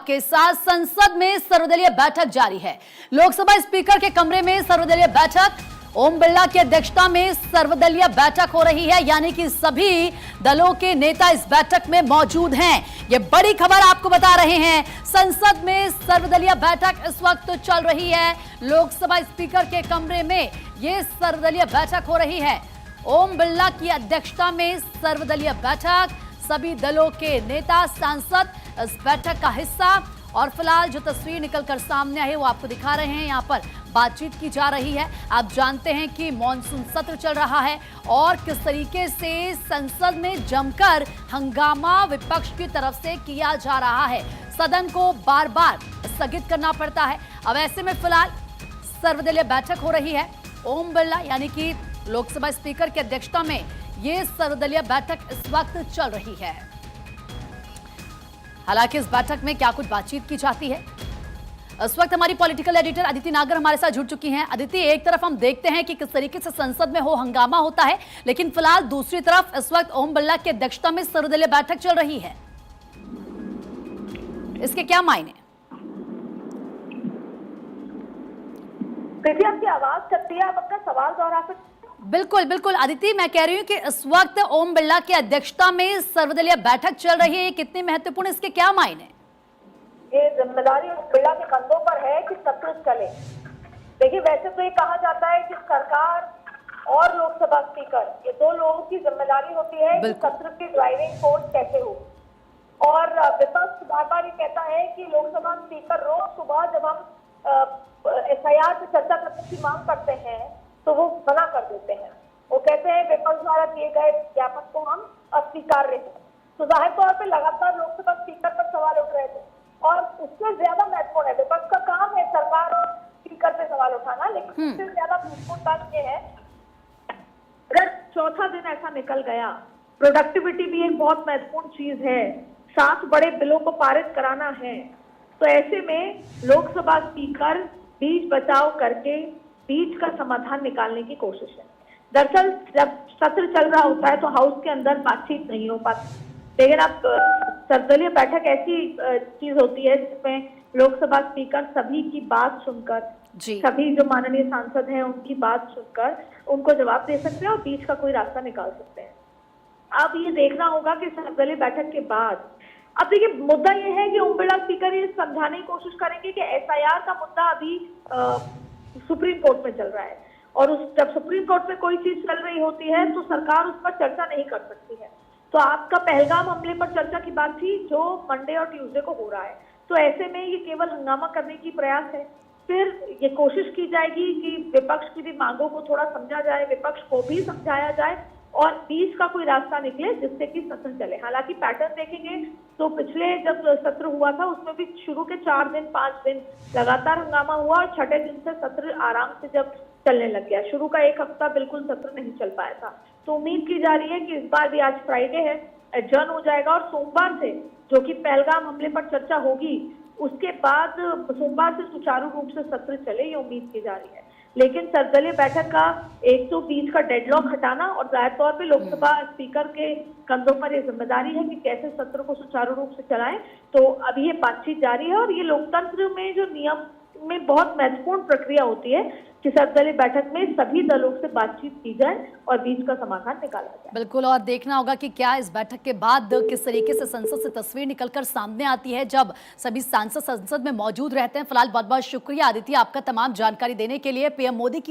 के साथ संसद में सर्वदलीय बैठक जारी है। लोकसभा स्पीकर के कमरे में सर्वदलीय बैठक, ओम बिरला की अध्यक्षता में सर्वदलीय बैठक हो रही है, यानी कि सभी दलों के नेता इस बैठक में मौजूद हैं। ये बड़ी खबर आपको बता रहे हैं। संसद में सर्वदलीय बैठक इस वक्त चल रही है। लोकसभा स्पीकर के कमरे में ये सर्वदलीय बैठक हो रही है। ओम बिरला की अध्यक्षता में सर्वदलीय बैठक, सभी दलों के नेता सांसद इस बैठक का हिस्सा। और फिलहाल जो तस्वीर निकलकर सामने आई है वो आपको दिखा रहे हैं। यहाँ पर बातचीत की जा रही है। आप जानते हैं कि मॉनसून सत्र चल रहा है और किस तरीके से संसद में जमकर हंगामा विपक्ष की तरफ से किया जा रहा है। सदन को बार बार स्थगित करना पड़ता है। अब ऐसे में फिलहाल सर्वदलीय बैठक हो रही है। ओम बिरला यानी कि लोकसभा स्पीकर की अध्यक्षता में ये सर्वदलीय बैठक इस वक्त चल रही है। हालांकि इस बैठक में क्या कुछ बातचीत की जाती है, इस वक्त हमारी पॉलिटिकल एडिटर अदिति नागर हमारे साथ जुड़ चुकी हैं। अदिति, एक तरफ हम देखते हैं कि किस तरीके से संसद में हंगामा होता है, लेकिन फिलहाल दूसरी तरफ इस वक्त ओम बिरला की अध्यक्षता में सर्वदलीय बैठक चल रही है। इसके क्या मायने? आपकी आवाज कटती है, आप अपना सवाल दोहरा सकते? बिल्कुल बिल्कुल अदिति, मैं कह रही हूँ कि इस वक्त ओम बिरला की अध्यक्षता में सर्वदलीय बैठक चल रही है, ये कितनी महत्वपूर्ण, इसके क्या मायने? ये जिम्मेदारी बिरला के कंधों पर है कि सत्र चले। देखिए, वैसे तो ये कहा जाता है कि सरकार और लोकसभा स्पीकर, ये दो लोगों की जिम्मेदारी होती है कि सत्र की ड्राइविंग फोर्स कैसे हो। और विपक्ष बार बार ये कहता है कि लोकसभा स्पीकर रोज सुबह जब हम SIR पे चर्चा करने की मांग करते हैं तो वो मना कर देते हैं। वो कहते हैं विपक्ष द्वारा किए गए ज्ञापन को हम अस्वीकार्य हैं। तो जाहिर तौर पे लगातार लोकसभा स्पीकर पर सवाल उठ रहे थे और उससे ज्यादा महत्वपूर्ण है, विपक्ष का काम है सरकार और स्पीकर पे सवाल उठाना, लेकिन उससे ज्यादा महत्वपूर्ण बात ये है, अगर चौथा दिन ऐसा निकल गया, प्रोडक्टिविटी भी एक बहुत महत्वपूर्ण चीज है, 7 बड़े बिलों को पारित कराना है, तो ऐसे में लोकसभा स्पीकर बीच बचाव करके बीच का समाधान निकालने की कोशिश है। दरअसल जब सत्र चल रहा होता है तो हाउस के अंदर बातचीत नहीं हो पाती, लेकिन अब सर्वदलीय बैठक ऐसी चीज होती है जिसमें लोकसभा स्पीकर सभी की बात सुनकर, सभी जो माननीय सांसद हैं उनकी बात सुनकर उनको जवाब दे सकते हैं और बीच का कोई रास्ता निकाल सकते हैं। अब ये देखना होगा कि सर्वदलीय बैठक के बाद, अब देखिए मुद्दा ये है कि ओम बिरला स्पीकर ये समझाने की कोशिश करेंगे कि SIR का मुद्दा अभी सुप्रीम कोर्ट में चल रहा है और जब सुप्रीम कोर्ट में कोई चीज चल रही होती है तो सरकार उस पर चर्चा नहीं कर सकती है। तो आपका पहलगाम हमले पर चर्चा की बात थी जो मंडे और ट्यूसडे को हो रहा है, तो ऐसे में ये केवल हंगामा करने की प्रयास है। फिर ये कोशिश की जाएगी कि विपक्ष की भी मांगों को थोड़ा समझा जाए, विपक्ष को भी समझाया जाए और बीच का कोई रास्ता निकले जिससे कि सत्र चले। हालांकि पैटर्न देखेंगे तो पिछले जब सत्र हुआ था उसमें भी शुरू के 4 दिन 5 दिन लगातार हंगामा हुआ और छठे दिन से सत्र आराम से जब चलने लग गया। शुरू का 1 हफ्ता बिल्कुल सत्र नहीं चल पाया था। तो उम्मीद की जा रही है कि इस बार भी, आज फ्राइडे है, एडजर्न हो जाएगा और सोमवार से, जो कि पहलगाम हमले पर चर्चा होगी, उसके बाद सोमवार से सुचारू रूप से सत्र चले, ये उम्मीद की जा रही है। लेकिन सर्वदलीय बैठक का एक तो बीच का डेडलॉक हटाना और जाहिर तौर पे लोकसभा स्पीकर के कंधों पर ये जिम्मेदारी है कि कैसे सत्र को सुचारू रूप से चलाएं। तो अभी ये बातचीत जारी है और ये लोकतंत्र में जो नियम में बहुत महत्वपूर्ण प्रक्रिया होती है कि सर्वदलीय बैठक में सभी दलों से बातचीत की जाए और बीच का समाधान निकाला जाए। बिल्कुल, और देखना होगा कि क्या इस बैठक के बाद किस तरीके से संसद से तस्वीर निकलकर सामने आती है जब सभी सांसद संसद में मौजूद रहते हैं। फिलहाल बहुत बहुत शुक्रिया आदित्य आपका तमाम जानकारी देने के लिए। PM मोदी की